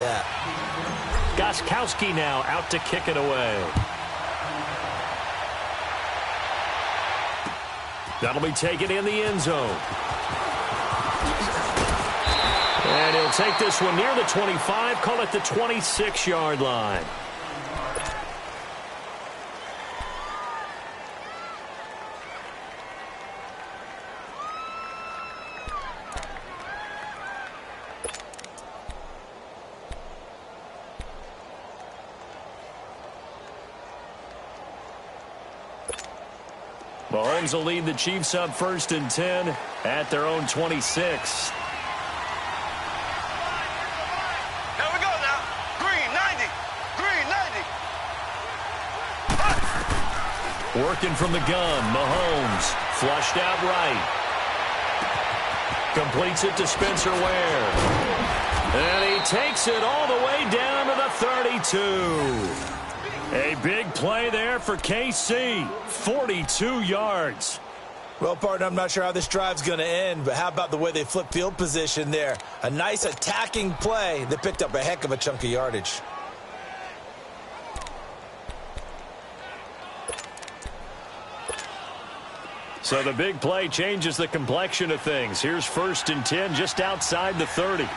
that. Gostkowski now out to kick it away. That'll be taken in the end zone. And he'll take this one near the 25, call it the 26-yard line. Mahomes will lead the Chiefs up 1st and 10 at their own 26. Here we go now. Green 90. Green 90. Working from the gun. Mahomes flushed out right. Completes it to Spencer Ware. And he takes it all the way down to the 32. A big play there for KC. 42 yards. Well, partner, I'm not sure how this drive's going to end, but how about the way they flip field position there? A nice attacking play that picked up a heck of a chunk of yardage. So the big play changes the complexion of things. Here's 1st and 10 just outside the 30. Here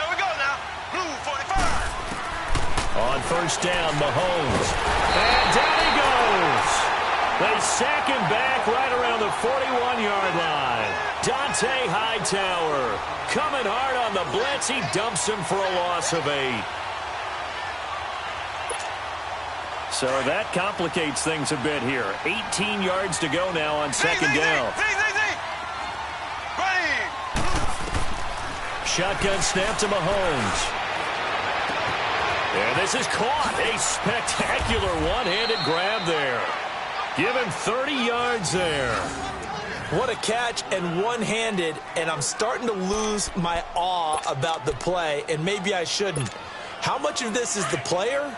we go now. Blue 45. On 1st down, Mahomes. And down he goes. They sack him back right around the 41-yard line. Dante Hightower coming hard on the blitz. He dumps him for a loss of 8. So that complicates things a bit here. 18 yards to go now on 2nd down. Shotgun snap to Mahomes. And this is caught. A spectacular one-handed grab there. Give him 30 yards there. What a catch, and one-handed, and I'm starting to lose my awe about the play, and maybe I shouldn't. How much of this is the player?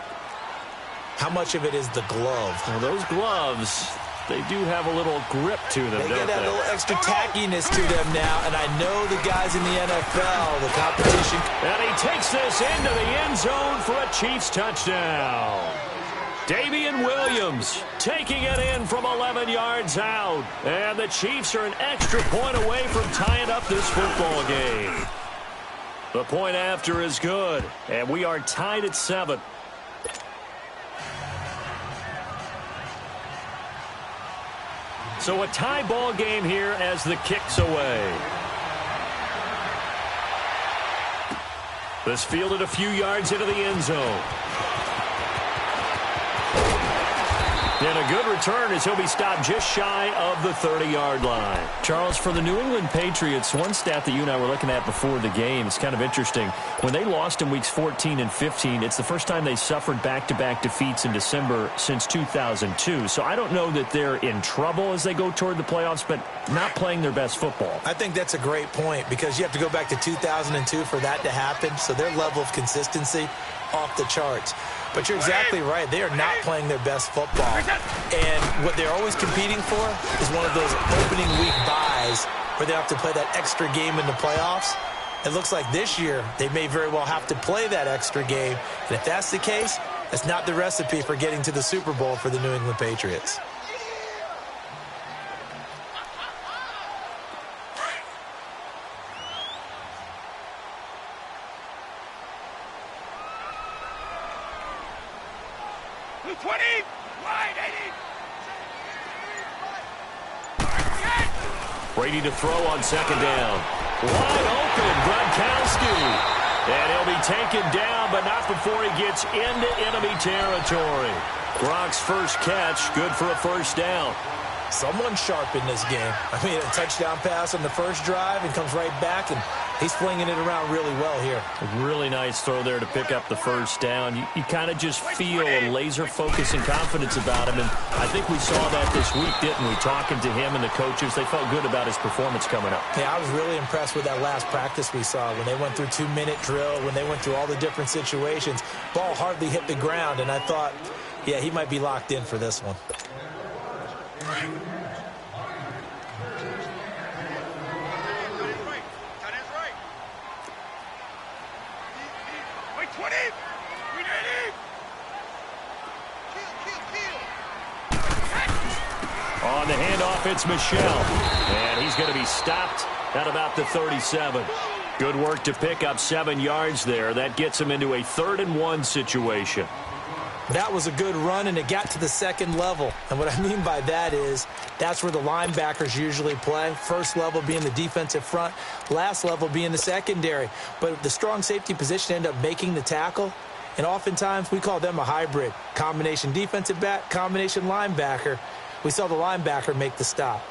How much of it is the glove? Well, those gloves, they do have a little grip to them, They don't get a little extra tackiness to them now, and I know the guys in the NFL, the competition. And he takes this into the end zone for a Chiefs touchdown. Damian Williams taking it in from 11 yards out. And the Chiefs are an extra point away from tying up this football game. The point after is good, and we are tied at 7. So a tie ball game here as the kick's away. This fielded a few yards into the end zone. And a good return as he'll be stopped just shy of the 30-yard line. Charles, for the New England Patriots, one stat that you and I were looking at before the game is kind of interesting. When they lost in weeks 14 and 15, it's the first time they suffered back-to-back defeats in December since 2002. So I don't know that they're in trouble as they go toward the playoffs, but not playing their best football. I think that's a great point because you have to go back to 2002 for that to happen. So their level of consistency off the charts. But you're exactly right. They are not playing their best football. And what they're always competing for is one of those opening week buys where they have to play that extra game in the playoffs. It looks like this year they may very well have to play that extra game. And if that's the case, that's not the recipe for getting to the Super Bowl for the New England Patriots. Brady to throw on 2nd down. Wide open, Gronkowski. And he'll be taken down, but not before he gets into enemy territory. Gronk's first catch, good for a 1st down. Someone's sharp in this game. I mean, a touchdown pass on the first drive and comes right back, and he's flinging it around really well here. A really nice throw there to pick up the 1st down. You kind of just feel a laser focus and confidence about him, and I think we saw that this week, didn't we? Talking to him and the coaches, they felt good about his performance coming up. Yeah, I was really impressed with that last practice we saw when they went through 2-minute drill, when they went through all the different situations. Ball hardly hit the ground, and I thought, yeah, he might be locked in for this one. On the handoff, it's Michel. And he's going to be stopped at about the 37. Good work to pick up 7 yards there. That gets him into a 3rd-and-1 situation. That was a good run, and it got to the second level. And what I mean by that is that's where the linebackers usually play. First level being the defensive front, last level being the secondary. But the strong safety position ended up making the tackle, and oftentimes we call them a hybrid. Combination defensive back, combination linebacker. We saw the linebacker make the stop.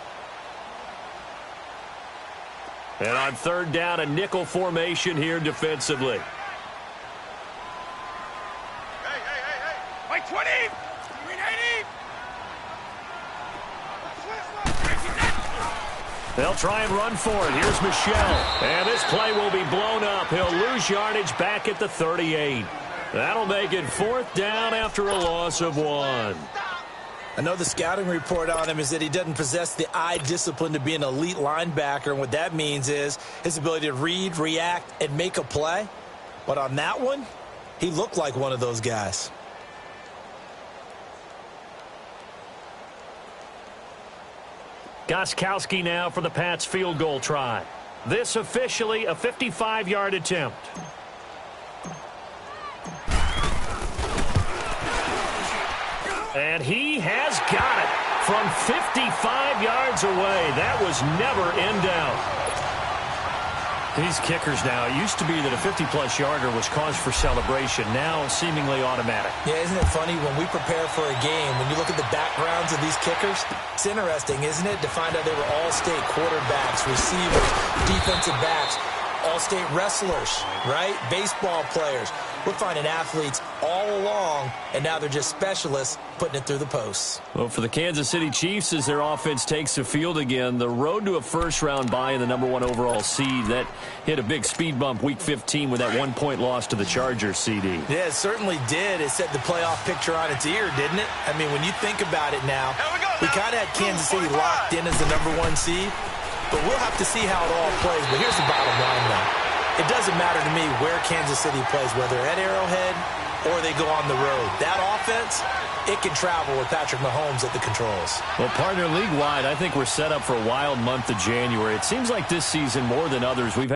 And on 3rd down, a nickel formation here defensively. Hey, 20! They'll try and run for it. Here's Michel. And this play will be blown up. He'll lose yardage back at the 38. That'll make it 4th down after a loss of 1. I know the scouting report on him is that he doesn't possess the eye discipline to be an elite linebacker, and what that means is his ability to read, react, and make a play. But on that one, he looked like one of those guys. Gostkowski now for the Pats field goal try. This officially a 55-yard attempt. And he has got it from 55 yards away. That was never in doubt. These kickers now, it used to be that a 50-plus yarder was cause for celebration. Now seemingly automatic. Yeah, isn't it funny when we prepare for a game, when you look at the backgrounds of these kickers, it's interesting, isn't it, to find out they were all-state quarterbacks, receivers, defensive backs, all-state wrestlers, right? Baseball players. We're finding athletes all along, and now they're just specialists putting it through the posts. Well, for the Kansas City Chiefs, as their offense takes the field again, the road to a first-round bye in the #1 overall seed, that hit a big speed bump Week 15 with that 1-point loss to the Chargers, CD. Yeah, it certainly did. It set the playoff picture on its ear, didn't it? I mean, when you think about it now, we kind of had Kansas City locked in as the #1 seed, but we'll have to see how it all plays. But here's the bottom line, though. It doesn't matter to me where Kansas City plays, whether at Arrowhead or they go on the road. That offense, it can travel with Patrick Mahomes at the controls. Well, partner, league-wide, I think we're set up for a wild month of January. It seems like this season, more than others, we've got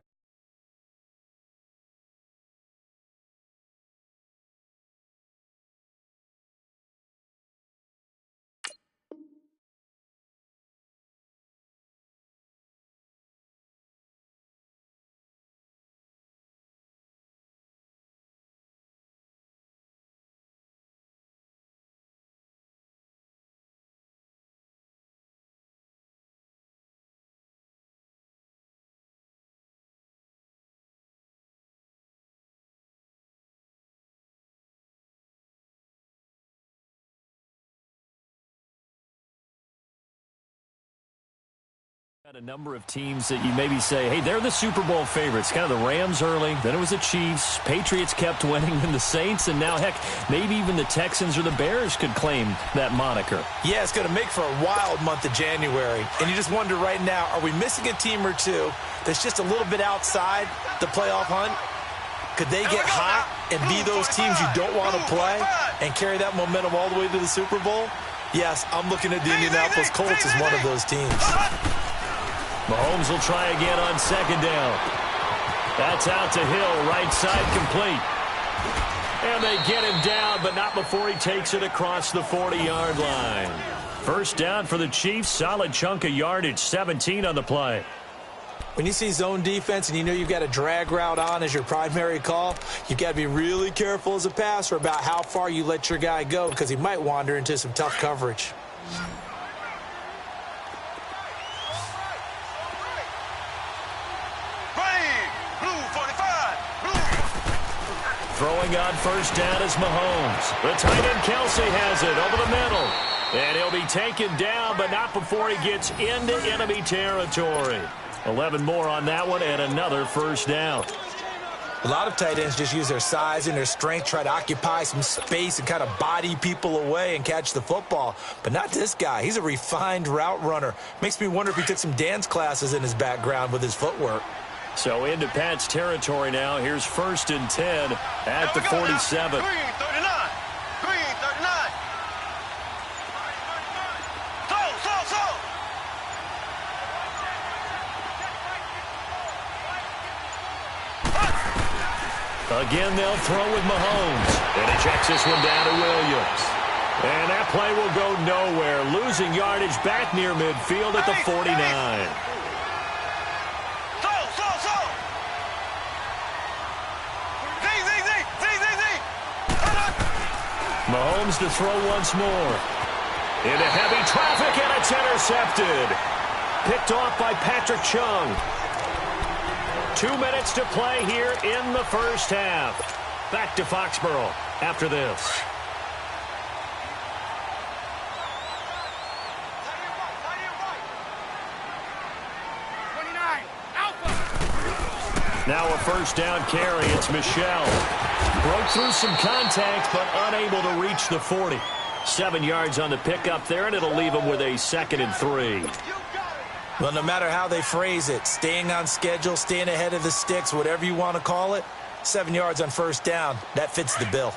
a number of teams that you maybe say, hey, they're the Super Bowl favorites. Kind of the Rams early, then it was the Chiefs. Patriots kept winning, and the Saints, and now, heck, maybe even the Texans or the Bears could claim that moniker. Yeah, it's going to make for a wild month of January. And you just wonder right now, are we missing a team or two that's just a little bit outside the playoff hunt? Could they get hot and be those teams you don't want to play and carry that momentum all the way to the Super Bowl? Yes, I'm looking at the Indianapolis Colts as one of those teams. Mahomes will try again on 2nd down. That's out to Hill, right side complete. And they get him down, but not before he takes it across the 40-yard line. 1st down for the Chiefs, solid chunk of yardage, 17 on the play. When you see zone defense and you know you've got a drag route on as your primary call, you've got to be really careful as a passer about how far you let your guy go because he might wander into some tough coverage. Throwing on 1st down is Mahomes. The tight end Kelsey has it over the middle. And he'll be taken down, but not before he gets into enemy territory. 11 more on that one, and another 1st down. A lot of tight ends just use their size and their strength, try to occupy some space and kind of body people away and catch the football. But not this guy. He's a refined route runner. Makes me wonder if he took some dance classes in his background with his footwork. So into Pat's territory now. Here's 1st and 10 at the 47. Green 39. Green 39. So. Again, they'll throw with Mahomes. And he checks this one down to Williams. And that play will go nowhere. Losing yardage back near midfield at the 49. So. Mahomes to throw once more. Into heavy traffic, and it's intercepted. Picked off by Patrick Chung. 2 minutes to play here in the first half. Back to Foxborough after this. Now a first down carry. It's Michelle. Broke through some contact, but unable to reach the 40. 7 yards on the pickup there, and it'll leave him with a 2nd and 3. Well, no matter how they phrase it, staying on schedule, staying ahead of the sticks, whatever you want to call it, 7 yards on first down, that fits the bill.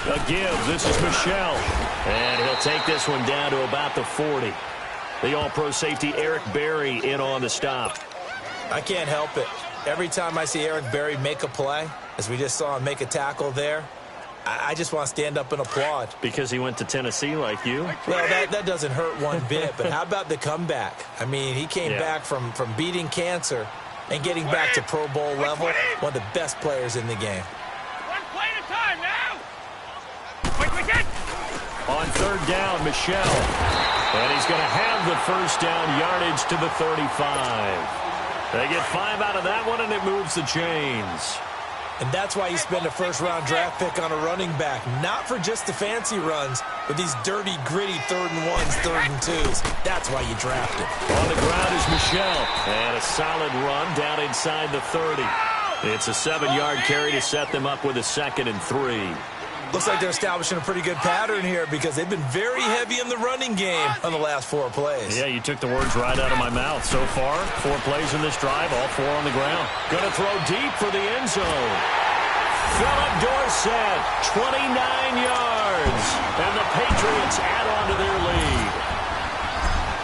A give. This is Michelle. And he'll take this one down to about the 40. The all-pro safety Eric Berry in on the stop. I can't help it. Every time I see Eric Berry make a play, as we just saw him make a tackle there, I just want to stand up and applaud. Because he went to Tennessee like you? Well, that doesn't hurt one bit, but how about the comeback? I mean, he came back from beating cancer and getting back to Pro Bowl level, one of the best players in the game. One play at a time now. On 3rd down, Michelle. And he's going to have the first down yardage to the 35. They get 5 out of that one, and it moves the chains. And that's why you spend a first-round draft pick on a running back. Not for just the fancy runs, but these dirty, gritty 3rd and 1s, 3rd and 2s. That's why you draft him. On the ground is Michelle. And a solid run down inside the 30. It's a 7-yard carry to set them up with a 2nd and 3. Looks like they're establishing a pretty good pattern here because they've been very heavy in the running game on the last 4 plays. Yeah, you took the words right out of my mouth. So far, 4 plays in this drive, all 4 on the ground. Going to throw deep for the end zone. Philip Dorsett, 29 yards. And the Patriots add on to their lead.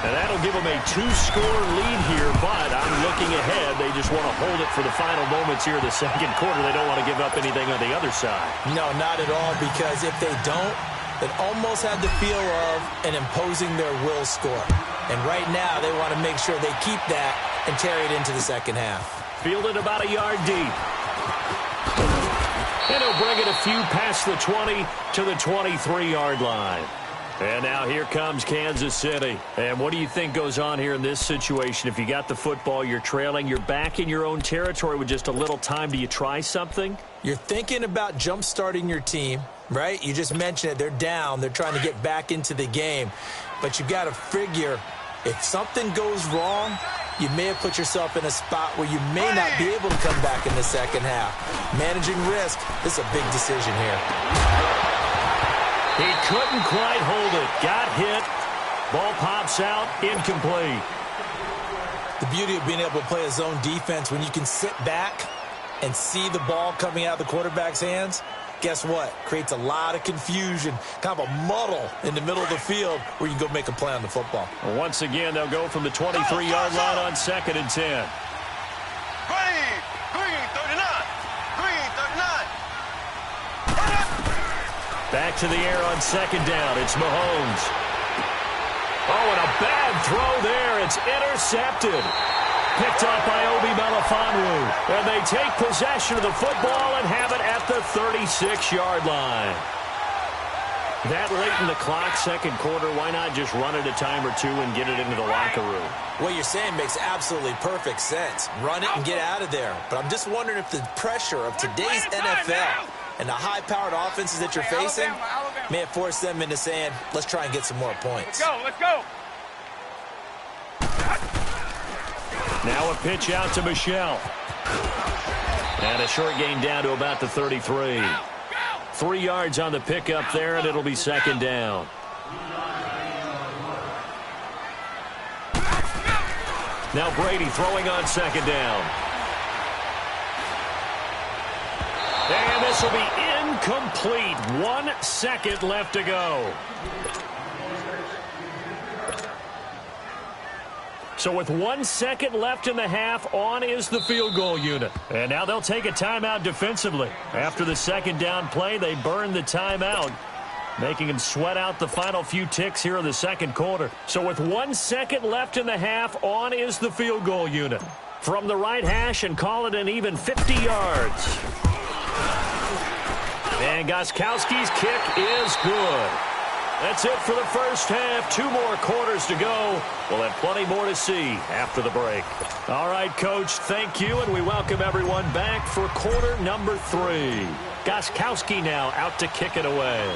And that'll give them a 2-score lead here, but I'm looking ahead. They just want to hold it for the final moments here in the 2nd quarter. They don't want to give up anything on the other side. No, not at all, because if they don't, it almost had the feel of an imposing their will score. And right now, they want to make sure they keep that and carry it into the 2nd half. Fielded about a yard deep. And he'll bring it a few past the 20 to the 23-yard line. And now here comes Kansas City. And what do you think goes on here in this situation? If you got the football, you're trailing, you're back in your own territory with just a little time. Do you try something? You're thinking about jump-starting your team, right? You just mentioned it. They're down. They're trying to get back into the game. But you've got to figure if something goes wrong, you may have put yourself in a spot where you may not be able to come back in the 2nd half. Managing risk, this is a big decision here. He couldn't quite hold it. Got hit. Ball pops out. Incomplete. The beauty of being able to play a zone defense, when you can sit back and see the ball coming out of the quarterback's hands, guess what? Creates a lot of confusion, kind of a muddle in the middle of the field where you can go make a play on the football. Well, once again, they'll go from the 23-yard line on 2nd and 10. Green 39. Green 39. Back to the air on 2nd down. It's Mahomes. Oh, and a bad throw there. It's intercepted. Picked off by Obi Melifonwu. And they take possession of the football and have it at the 36-yard line. That late in the clock, 2nd quarter, why not just run it a time or 2 and get it into the locker room? What you're saying makes absolutely perfect sense. Run it and get out of there. But I'm just wondering if the pressure of today's NFL and the high-powered offenses that you're facing may have forced them into saying, let's try and get some more points. Let's go. Now a pitch out to Michelle. And a short gain down to about the 33. 3 yards on the pickup there, and it'll be second down. Now Brady throwing on second down. And this will be incomplete. 1 second left to go. So with 1 second left in the half, on is the field goal unit. And now they'll take a timeout defensively. After the second down play, they burn the timeout, making them sweat out the final few ticks here in the second quarter. So with 1 second left in the half, on is the field goal unit. From the right hash and call it an even 50 yards. And Gostkowski's kick is good. That's it for the first half. 2 more quarters to go. We'll have plenty more to see after the break. All right, Coach, thank you, and we welcome everyone back for quarter number 3. Gostkowski now out to kick it away.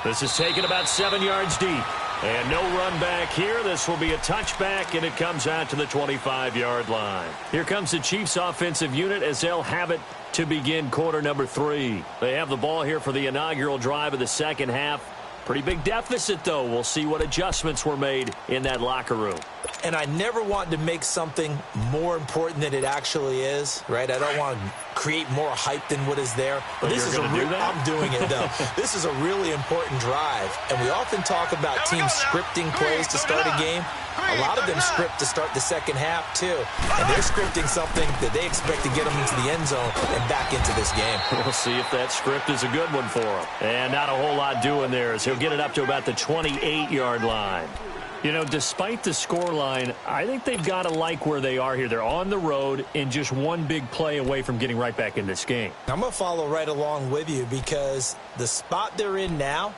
This is taken about 7 yards deep. And no run back here. This will be a touchback, and it comes out to the 25-yard line. Here comes the Chiefs offensive unit as they'll have it to begin quarter number 3. They have the ball here for the inaugural drive of the second half. Pretty big deficit, though. We'll see what adjustments were made in that locker room. And I never want to make something more important than it actually is, right? I don't want to create more hype than what is there. But this is I'm doing it, though. This is a really important drive. And we often talk about teams scripting plays to start a game. A lot of them script to start the second half, too. And they're scripting something that they expect to get them into the end zone and back into this game. We'll see if that script is a good one for them. And not a whole lot doing there as he'll get it up to about the 28-yard line. You know, despite the score line, I think they've got to like where they are here. They're on the road and just one big play away from getting right back in this game. I'm going to follow right along with you because the spot they're in now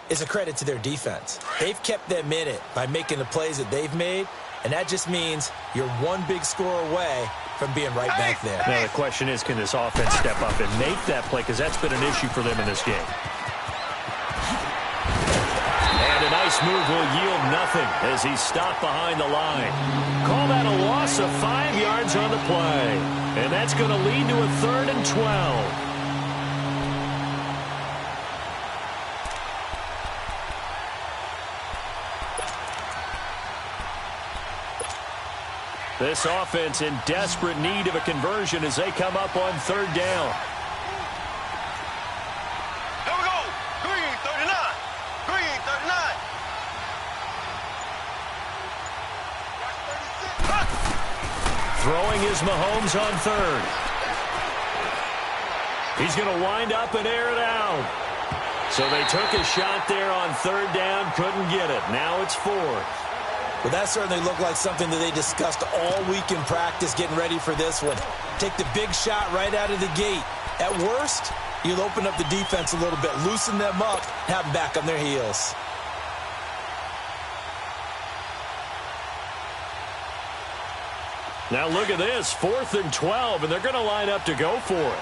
is a credit to their defense. They've kept them in it by making the plays that they've made, and that just means you're one big score away from being right back there. Now the question is, can this offense step up and make that play? Because that's been an issue for them in this game. And a nice move will yield nothing as he's stopped behind the line. Call that a loss of 5 yards on the play. And that's going to lead to a 3rd and 12. This offense in desperate need of a conversion as they come up on 3rd down. Here we go. Green 39. Green 39. Throwing is Mahomes on 3rd. He's going to wind up and air it out. So they took a shot there on 3rd down, couldn't get it. Now it's 4th. Well, that certainly looked like something that they discussed all week in practice getting ready for this one. Take the big shot right out of the gate. At worst, you'll open up the defense a little bit, loosen them up, have them back on their heels. Now look at this, 4th and 12, and they're going to line up to go for it.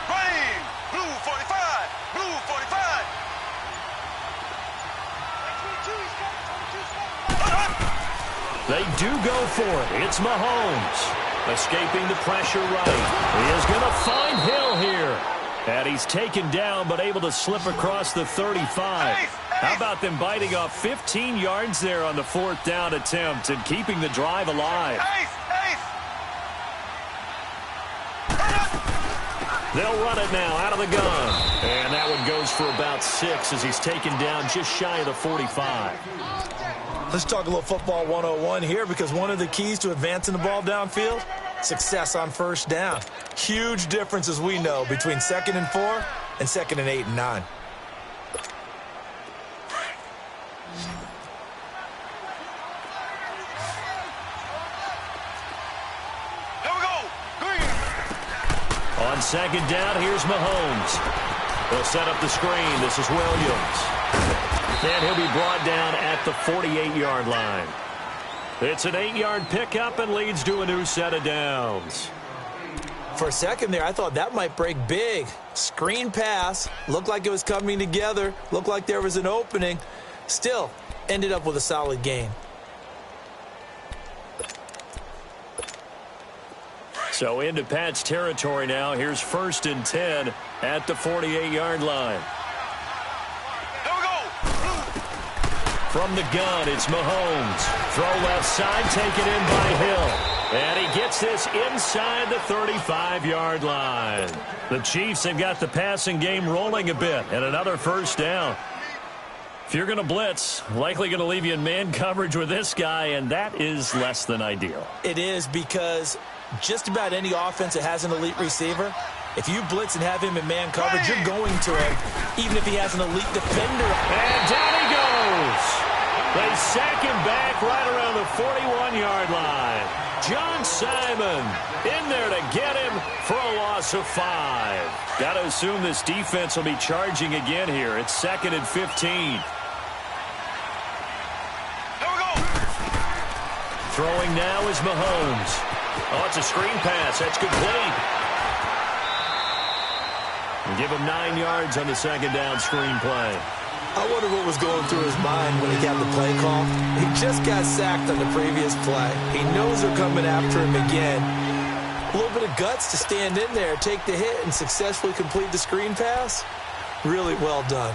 Green. Blue 45. Blue 45. They do go for it. It's Mahomes. Escaping the pressure right. He is going to find Hill here. And he's taken down but able to slip across the 35. How about them biting off 15 yards there on the 4th down attempt and keeping the drive alive? They'll run it now out of the gun. And that one goes for about 6 as he's taken down just shy of the 45. Let's talk a little football 101 here because one of the keys to advancing the ball downfield, success on 1st down. Huge difference, as we know, between 2nd and 4 and 2nd and 8 and 9. Here we go. Green. On 2nd down, here's Mahomes. They'll set up the screen. This is Williams. And he'll be brought down at the 48-yard line. It's an 8-yard pickup and leads to a new set of downs. For a second there, I thought that might break big. Screen pass. Looked like it was coming together. Looked like there was an opening. Still, ended up with a solid gain. So into Pat's territory now. Here's 1st and 10 at the 48-yard line. Here we go. From the gun, it's Mahomes. Throw left side, taken in by Hill. And he gets this inside the 35-yard line. The Chiefs have got the passing game rolling a bit, and another 1st down. If you're going to blitz, likely going to leave you in man coverage with this guy, and that is less than ideal. It is, because just about any offense that has an elite receiver, if you blitz and have him in man coverage, you're going to him, even if he has an elite defender. And down he goes. They sack him back right around the 41-yard line. John Simon in there to get him for a loss of 5. Got to assume this defense will be charging again here. It's 2nd and 15. Here we go. Throwing now is Mahomes. Oh, it's a screen pass. That's complete. And give him 9 yards on the 2nd down screen play. I wonder what was going through his mind when he got the play call. He just got sacked on the previous play. He knows they're coming after him again. A little bit of guts to stand in there, take the hit, and successfully complete the screen pass. Really well done.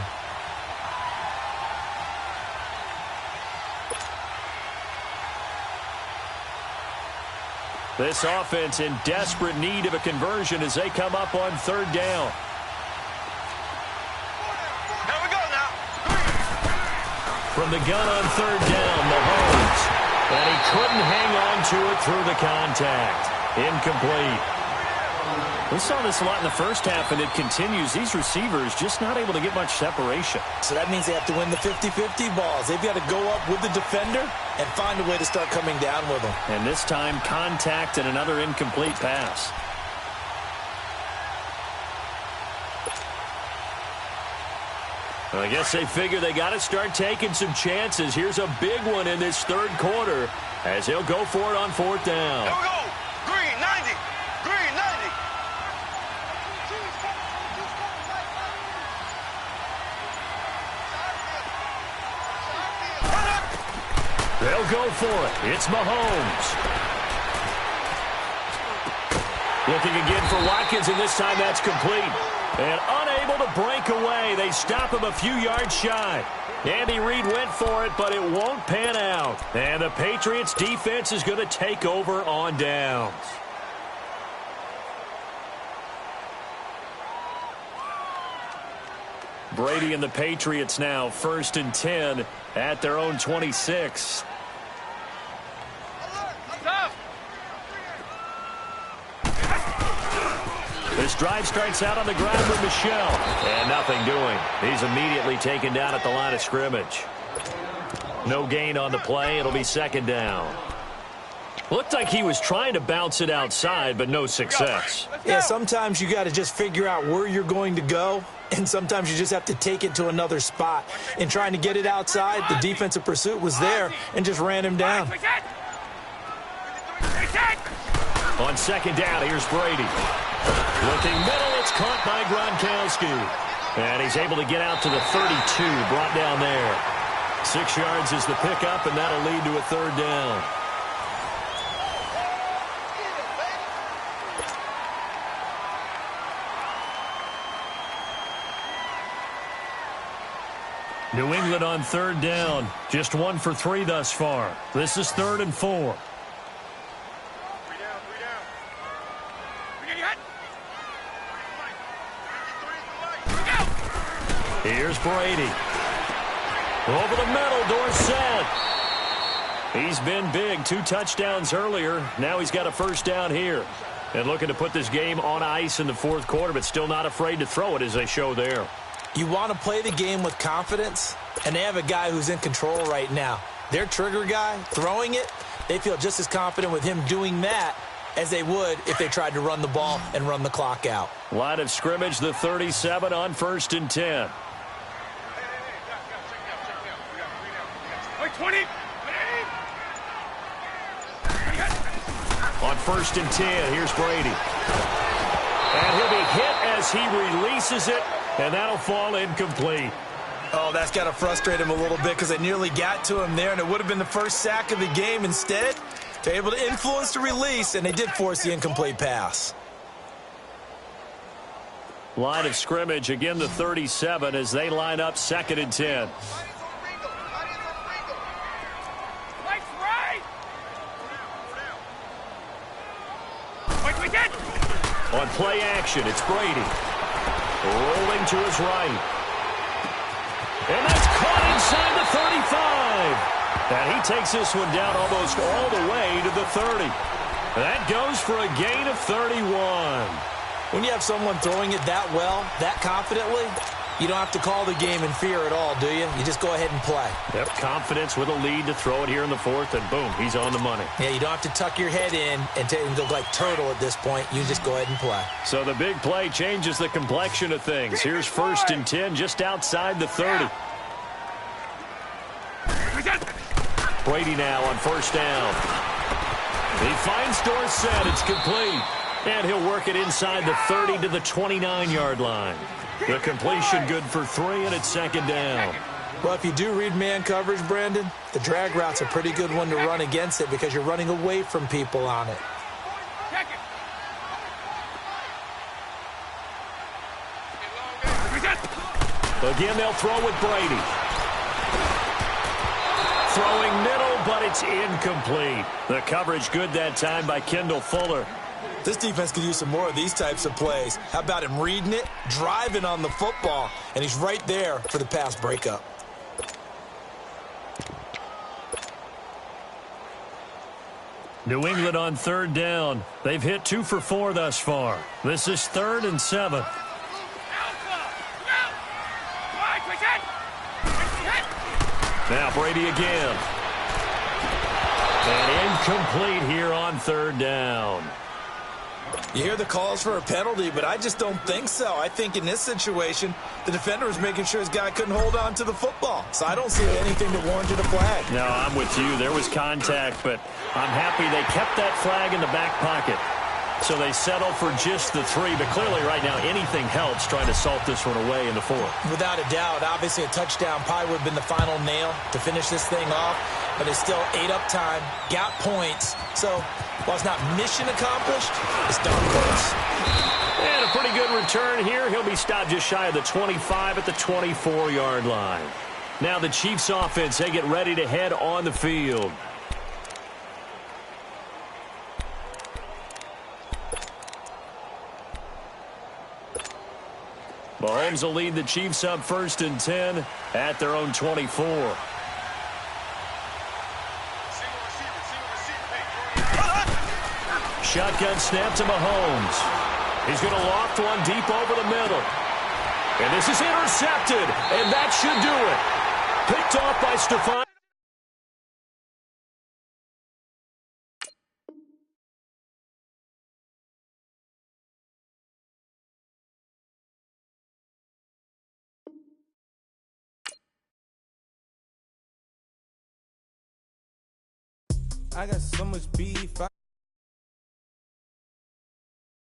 This offense in desperate need of a conversion as they come up on 3rd down. Here we go now. From the gun on 3rd down, Mahomes. And he couldn't hang on to it through the contact. Incomplete. We saw this a lot in the first half, and it continues. These receivers just not able to get much separation. So that means they have to win the 50-50 balls. They've got to go up with the defender and find a way to start coming down with them. And this time, contact and another incomplete pass. Well, I guess they figure they got to start taking some chances. Here's a big one in this 3rd quarter as he'll go for it on 4th down. Here we go. Green 90. Green 90. They'll go for it. It's Mahomes. Looking again for Watkins, and this time that's complete. And unable to break away. They stop him a few yards shy. Andy Reid went for it, but it won't pan out. And the Patriots defense is going to take over on downs. Brady and the Patriots now 1st and 10 at their own 26. This drive starts out on the ground with Michel. And nothing doing. He's immediately taken down at the line of scrimmage. No gain on the play. It'll be 2nd down. Looked like he was trying to bounce it outside, but no success. Yeah, sometimes you got to just figure out where you're going to go, and sometimes you just have to take it to another spot. In trying to get it outside, the defensive pursuit was there and just ran him down. On 2nd down, here's Brady. Looking middle, it's caught by Gronkowski. And he's able to get out to the 32, brought down there. 6 yards is the pickup, and that'll lead to a 3rd down. New England on 3rd down. Just 1 for 3 thus far. This is 3rd and 4. Here's Brady. Over the middle, Dorsett. He's been big. 2 touchdowns earlier. Now he's got a 1st down here. And looking to put this game on ice in the 4th quarter, but still not afraid to throw it as they show there. You want to play the game with confidence, and they have a guy who's in control right now. Their trigger guy, throwing it, they feel just as confident with him doing that as they would if they tried to run the ball and run the clock out. Line of scrimmage, the 37 on 1st and 10. 20. On 1st and 10, here's Brady. And he'll be hit as he releases it, and that'll fall incomplete. Oh, that's got to frustrate him a little bit because they nearly got to him there, and it would have been the first sack of the game. Instead, They're able to influence the release, and they did force the incomplete pass. Line of scrimmage, again the 37 as they line up 2nd and 10. On play action, it's Brady. Rolling to his right. And that's caught inside the 35. And he takes this one down almost all the way to the 30. That goes for a gain of 31. When you have someone throwing it that well, that confidently, you don't have to call the game in fear at all, do you? You just go ahead and play. Yep, confidence with a lead to throw it here in the 4th, and boom, he's on the money. Yeah, you don't have to tuck your head in and go like turtle at this point. You just go ahead and play. So the big play changes the complexion of things. Here's 1st and 10 just outside the 30. Brady now on 1st down. He finds Dorsett. It's complete. And he'll work it inside the 30 to the 29-yard line. The completion good for 3, and it's 2nd down. Well, if you do read man coverage, Brandon, the drag route's a pretty good one to run against it because you're running away from people on it. Again, they'll throw with Brady. Throwing middle, but it's incomplete. The coverage good that time by Kendall Fuller. This defense could use some more of these types of plays. How about him reading it, driving on the football, and he's right there for the pass breakup. New England on 3rd down. They've hit 2 for 4 thus far. This is 3rd and 7. Now Brady again. And incomplete here on 3rd down. You hear the calls for a penalty, but I just don't think so. I think in this situation, the defender was making sure his guy couldn't hold on to the football. So I don't see anything that warranted a flag. No, I'm with you. There was contact, but I'm happy they kept that flag in the back pocket. So they settle for just the 3, but clearly right now anything helps trying to salt this one away in the 4th. Without a doubt, obviously a touchdown probably would have been the final nail to finish this thing off, but it's still ate up time, got points. So while it's not mission accomplished, it's darn close. And a pretty good return here. He'll be stopped just shy of the 25 at the 24-yard line. Now the Chiefs offense, they get ready to head on the field. Mahomes will lead the Chiefs up 1st and 10 at their own 24. Shotgun snap to Mahomes. He's going to loft one deep over the middle. And this is intercepted, and that should do it. Picked off by Stephon. I got so much beef.